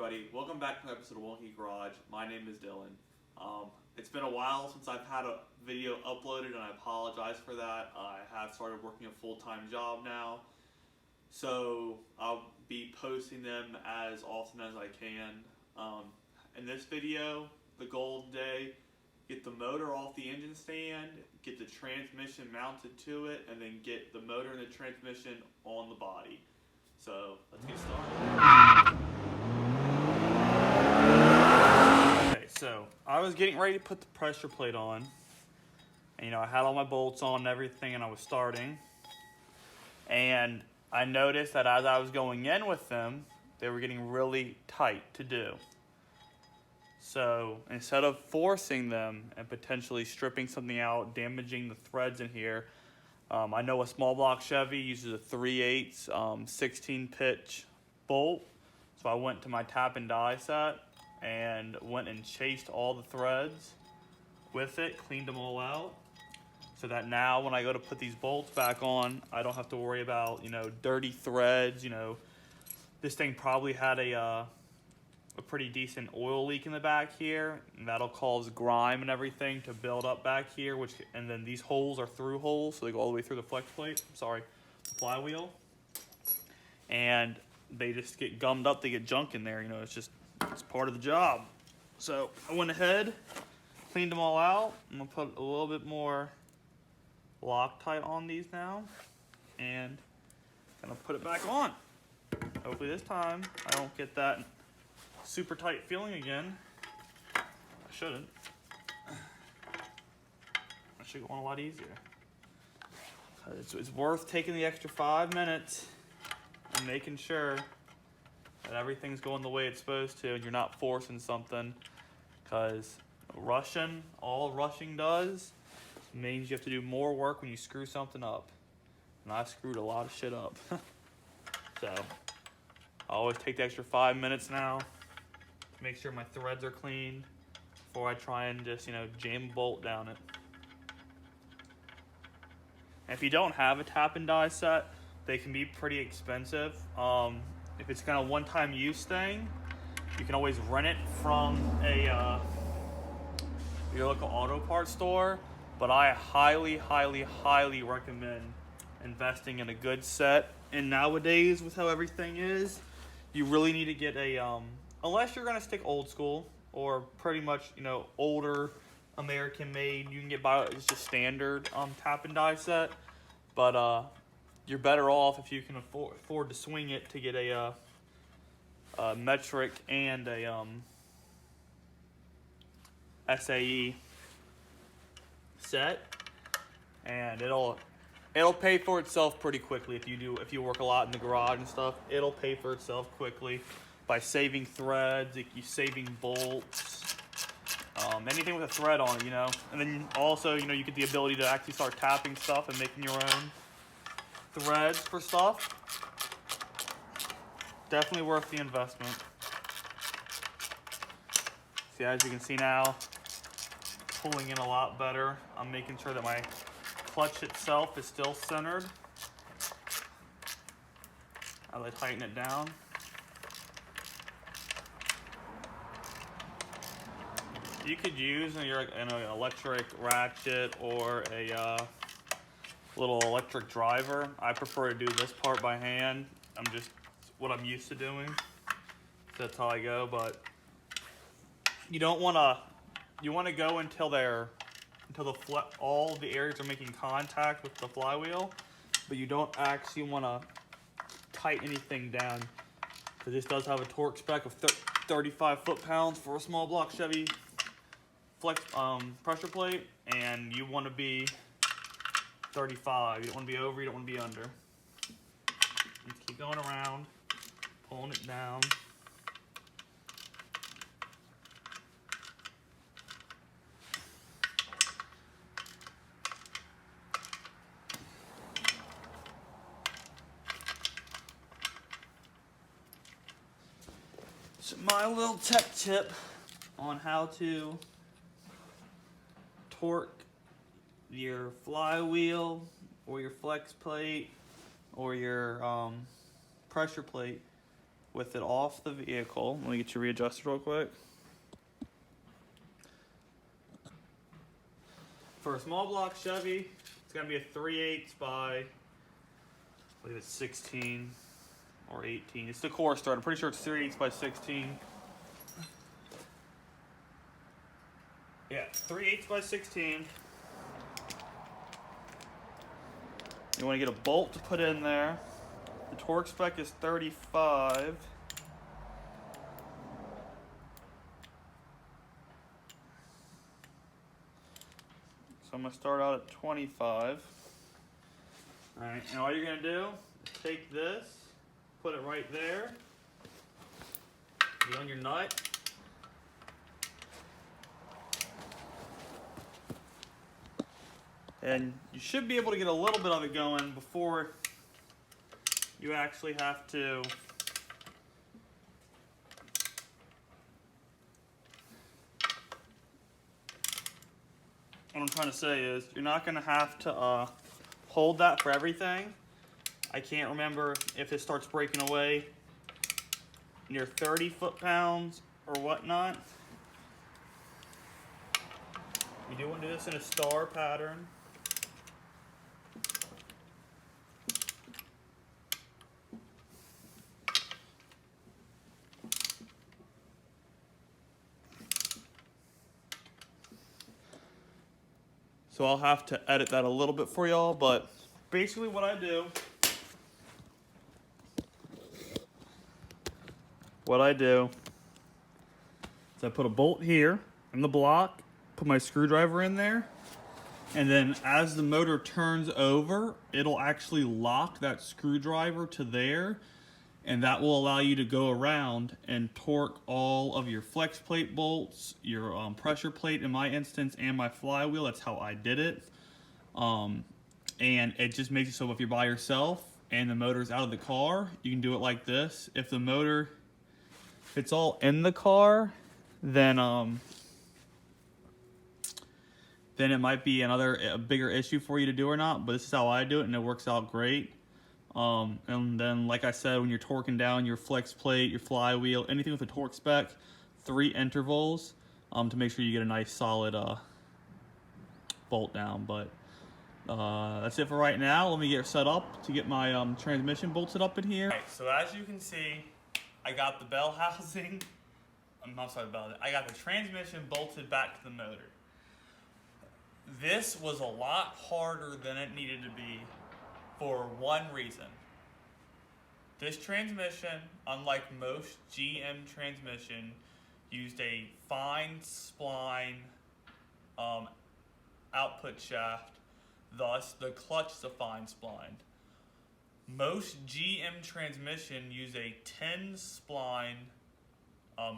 everybody, welcome back to another episode of Wonky Garage. My name is Dylan. It's been a while since I've had a video uploaded and I apologize for that. I have started working a full-time job now, so I'll be posting them as often as I can. In this video, the goal today, get the motor off the engine stand, get the transmission mounted to it, and then get the motor and the transmission on the body. So let's get started. Okay, so I was getting ready to put the pressure plate on, and I had all my bolts on and everything, and I was starting, and I noticed that as I was going in with them, they were getting really tight to do. So instead of forcing them and potentially stripping something out, damaging the threads in here, I know a small block Chevy uses a 3/8 16 pitch bolt. So I went to my tap and die set and went and chased all the threads with it, cleaned them all out, so that now when I go to put these bolts back on, I don't have to worry about, dirty threads. This thing probably had a pretty decent oil leak in the back here, and that'll cause grime and everything to build up back here, and then these holes are through holes, so they go all the way through the flex plate, the flywheel, and they just get gummed up, they get junk in there, it's part of the job. So I went ahead, cleaned them all out. I'm gonna put a little bit more Loctite on these now, and gonna put it back on. Hopefully this time I don't get that super tight feeling again. I shouldn't. That should go on a lot easier. It's worth taking the extra 5 minutes and making sure that everything's going the way it's supposed to and you're not forcing something, because all rushing does means you have to do more work when you screw something up. And I screwed a lot of shit up. So I always take the extra 5 minutes now. Make sure my threads are clean before I try and just, jam a bolt down it. And if you don't have a tap and die set, they can be pretty expensive. If it's kind of one-time use thing, you can always rent it from your local auto parts store. But I highly, highly, highly recommend investing in a good set. And nowadays, with how everything is, you really need to get unless you're gonna stick old school or pretty much, older American made, you can get by it's just standard tap and die set. But you're better off if you can afford to swing it to get a metric and a SAE set, and it'll pay for itself pretty quickly if you work a lot in the garage and stuff. It'll pay for itself quickly by saving threads, saving bolts, anything with a thread on it, And then also, you get the ability to actually start tapping stuff and making your own threads for stuff. Definitely worth the investment. See, as you can see now, pulling in a lot better. I'm making sure that my clutch itself is still centered. As I tighten it down. You could use an electric ratchet or a little electric driver. I prefer to do this part by hand. What I'm used to doing. So that's how I go. But you don't want to. You want to go until all the areas are making contact with the flywheel, but you don't actually want to tighten anything down, because this does have a torque spec of 35 foot-pounds for a small block Chevy flex pressure plate, and you want to be 35. You don't want to be over, you don't want to be under. Just keep going around, pulling it down. So my little tech tip on how to torque your flywheel or your flex plate or your pressure plate with it off the vehicle. Let me get you readjusted real quick. For a small block Chevy, it's gonna be a 3/8 by, I believe it's 16 or 18. It's the core start. I'm pretty sure it's 3/8 by 16. Yeah, 3/8 by 16. You want to get a bolt to put in there. The torque spec is 35. So I'm going to start out at 25. Alright, and all you're going to do is take this, put it right there, get on your nut, and you should be able to get a little bit of it going before you actually have to what I'm trying to say is you're not going to have to hold that for everything. I can't remember if it starts breaking away near 30 foot-pounds or whatnot. You do want to do this in a star pattern. So I'll have to edit that a little bit for y'all, but basically what I do is I put a bolt here in the block, put my screwdriver in there, and then as the motor turns over, it'll actually lock that screwdriver to there, and that will allow you to go around and torque all of your flex plate bolts, your pressure plate in my instance, and my flywheel. That's how I did it. And it just makes it so if you're by yourself and the motor's out of the car, you can do it like this. If it's all in the car, then it might be a bigger issue for you to do or not, but this is how I do it, and it works out great. And then, like I said, when you're torquing down your flex plate, your flywheel, anything with a torque spec, 3 intervals to make sure you get a nice solid bolt down. But that's it for right now. Let me get set up to get my transmission bolted up in here. All right, so as you can see, I got the bell housing. I got the transmission bolted back to the motor. This was a lot harder than it needed to be for one reason. This transmission, unlike most GM transmission, used a fine spline output shaft, thus the clutch is a fine spline. Most GM transmission use a 10 spline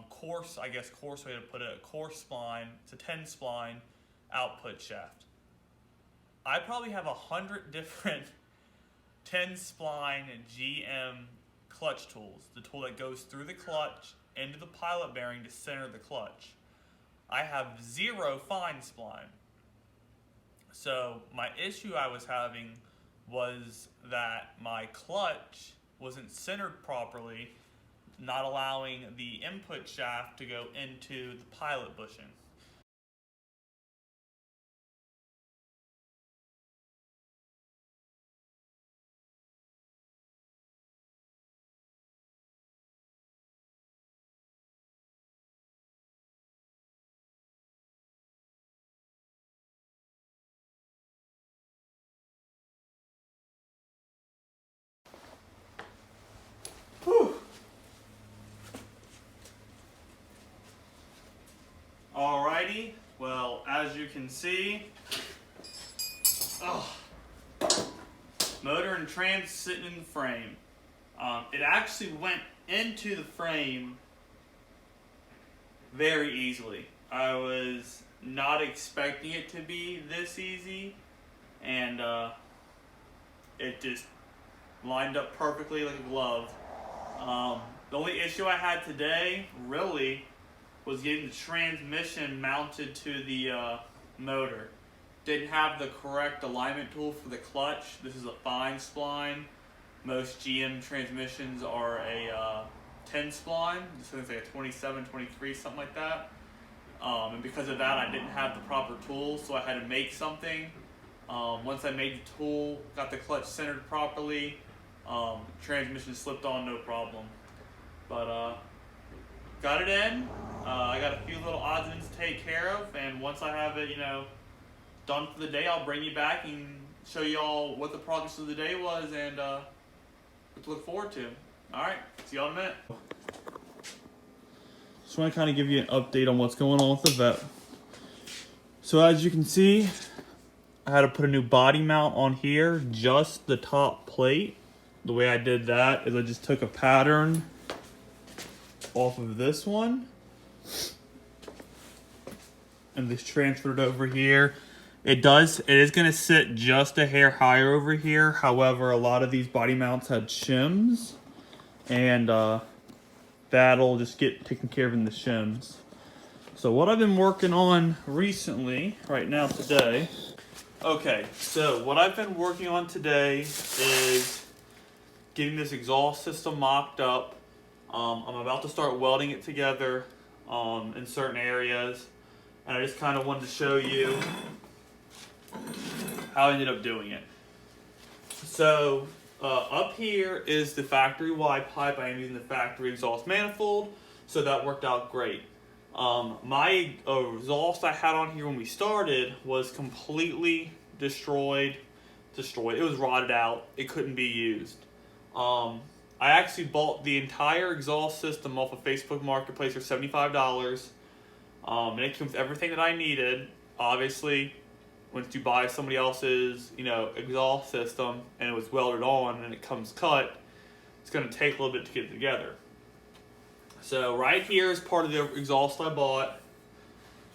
coarse way to put it, a coarse spline. It's a 10 spline output shaft. I probably have 100 different 10 spline GM clutch tools. The tool that goes through the clutch into the pilot bearing to center the clutch. I have 0 fine spline. So my issue I was having was that my clutch wasn't centered properly, not allowing the input shaft to go into the pilot bushing. Whew. Alrighty, well, as you can see, motor and trans sitting in the frame. It actually went into the frame very easily. I was not expecting it to be this easy, and it just lined up perfectly like a glove. The only issue I had today, really, was getting the transmission mounted to the motor. Didn't have the correct alignment tool for the clutch. This is a fine spline. Most GM transmissions are a 10 spline. This thing's like a 27, 23, something like that. And because of that, I didn't have the proper tools, so I had to make something. Once I made the tool, got the clutch centered properly, transmission slipped on no problem. But got it in. I got a few little odds and ends to take care of, and once I have it, done for the day, I'll bring you back and show you all what the progress of the day was and what to look forward to. All right, see y'all in a minute. Just want to kind of give you an update on what's going on with the Vette. So as you can see, I had to put a new body mount on here, just the top plate. The way I did that is I just took a pattern off of this one and just transferred it over here. It is going to sit just a hair higher over here. However, a lot of these body mounts had shims, and that'll just get taken care of in the shims. So what I've been working on recently, right now today, okay, so what I've been working on today is getting this exhaust system mocked up. I'm about to start welding it together in certain areas, and I just kind of wanted to show you how I ended up doing it. So up here is the factory wide pipe. I am using the factory exhaust manifold, so that worked out great. My exhaust I had on here when we started was completely destroyed. It was rotted out. It couldn't be used. I actually bought the entire exhaust system off of Facebook Marketplace for $75. And it came with everything that I needed. Obviously, once you buy somebody else's, exhaust system and it was welded on and it comes cut, it's going to take a little bit to get it together. So right here is part of the exhaust I bought.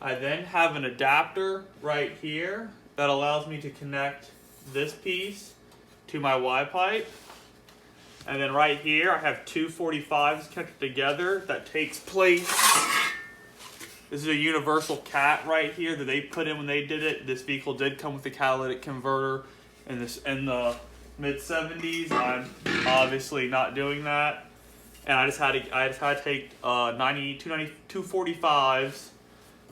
I then have an adapter right here that allows me to connect this piece to my Y pipe. And then right here I have two 45s connected together that takes place. This is a universal cat right here that they put in when they did it. This vehicle did come with a catalytic converter in the mid-70s. I'm obviously not doing that. And I just had to take 245s,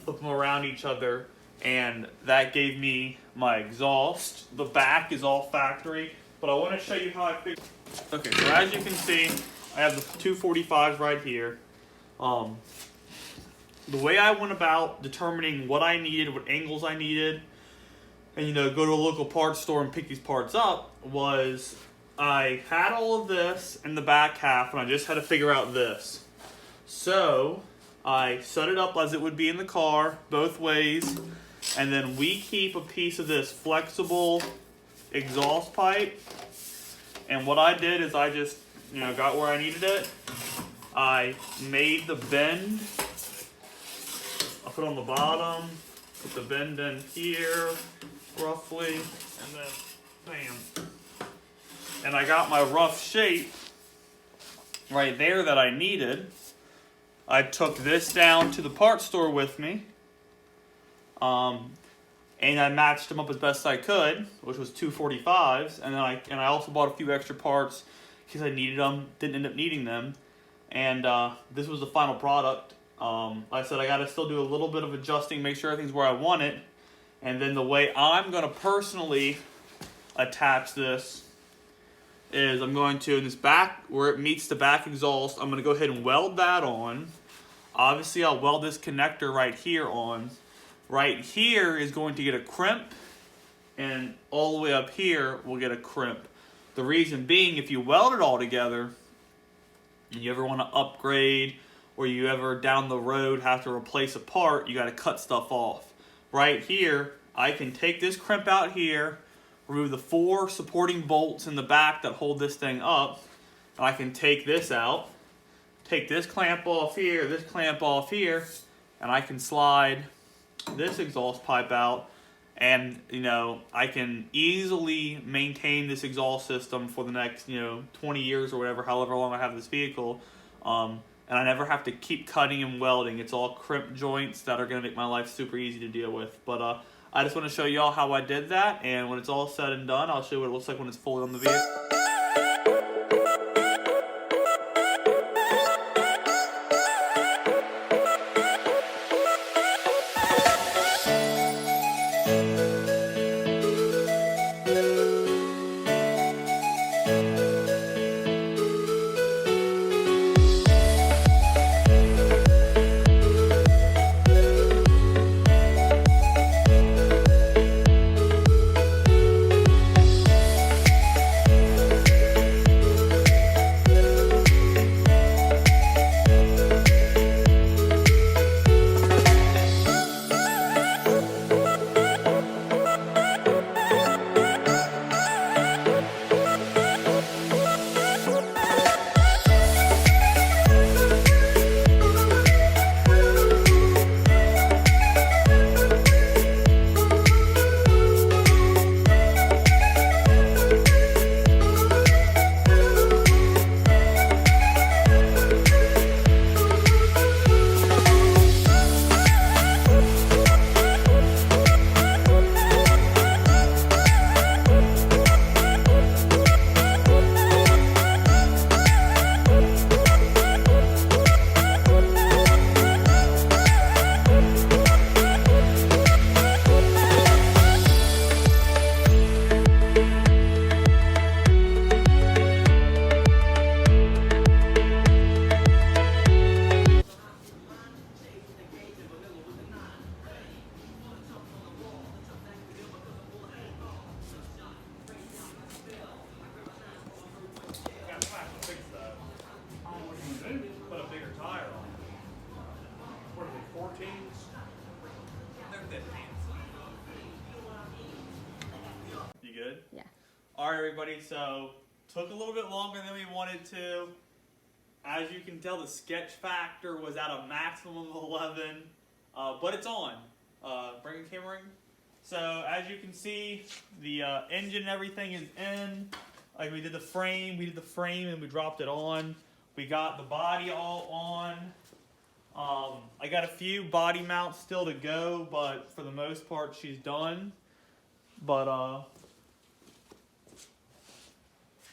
flip them around each other, and that gave me my exhaust. The back is all factory, but I want to show you how I figured. Okay, so as you can see, I have the 245s right here. The way I went about determining what I needed, what angles I needed, and go to a local parts store and pick these parts up, was I had all of this in the back half and I just had to figure out this. So I set it up as it would be in the car, both ways, and then we keep a piece of this flexible exhaust pipe. And what I did is I just got where I needed it. I made the bend. I put on the bottom, put the bend in here, roughly, and then bam. And I got my rough shape right there that I needed. I took this down to the parts store with me, and I matched them up as best I could, which was 245s, and then I also bought a few extra parts because I needed them, didn't end up needing them, and this was the final product. Like I said, I got to still do a little bit of adjusting, make sure everything's where I want it, and then the way I'm going to personally attach this is I'm going to, in this back, where it meets the back exhaust, I'm going to go ahead and weld that on. Obviously, I'll weld this connector right here on. Right here is going to get a crimp, and all the way up here will get a crimp. The reason being, if you weld it all together, and you ever want to upgrade, or you ever down the road have to replace a part, you got to cut stuff off. Right here, I can take this crimp out here, remove the 4 supporting bolts in the back that hold this thing up, and I can take this out, take this clamp off here, and I can slide this exhaust pipe out, and I can easily maintain this exhaust system for the next 20 years or whatever, however long I have this vehicle, and I never have to keep cutting and welding. It's all crimp joints that are going to make my life super easy to deal with. But I just want to show y'all how I did that, and when it's all said and done, I'll show you what it looks like when it's fully on the vehicle. good? Yeah. All right, everybody. So took a little bit longer than we wanted to. As you can tell, the sketch factor was at a maximum of 11, but it's on. Bring the camera in. So as you can see, the engine and everything is in. Like we did the frame and we dropped it on. We got the body all on. I got a few body mounts still to go, but for the most part, she's done. But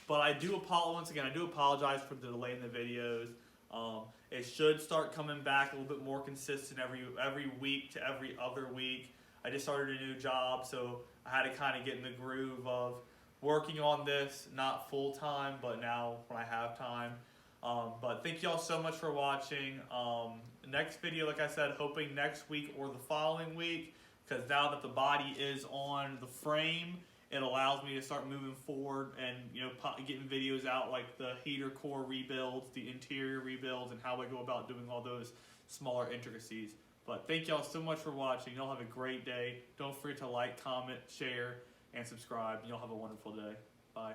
I do apologize for the delay in the videos. It should start coming back a little bit more consistent every week to every other week. I just started a new job, so I had to kind of get in the groove of working on this, not full time, but now when I have time. But thank y'all so much for watching. Next video, like I said, hoping next week or the following week, because now that the body is on the frame, it allows me to start moving forward and getting videos out like the heater core rebuilds, the interior rebuilds, and how I go about doing all those smaller intricacies. But thank y'all so much for watching. Y'all have a great day. Don't forget to like, comment, share, and subscribe. Y'all have a wonderful day. Bye.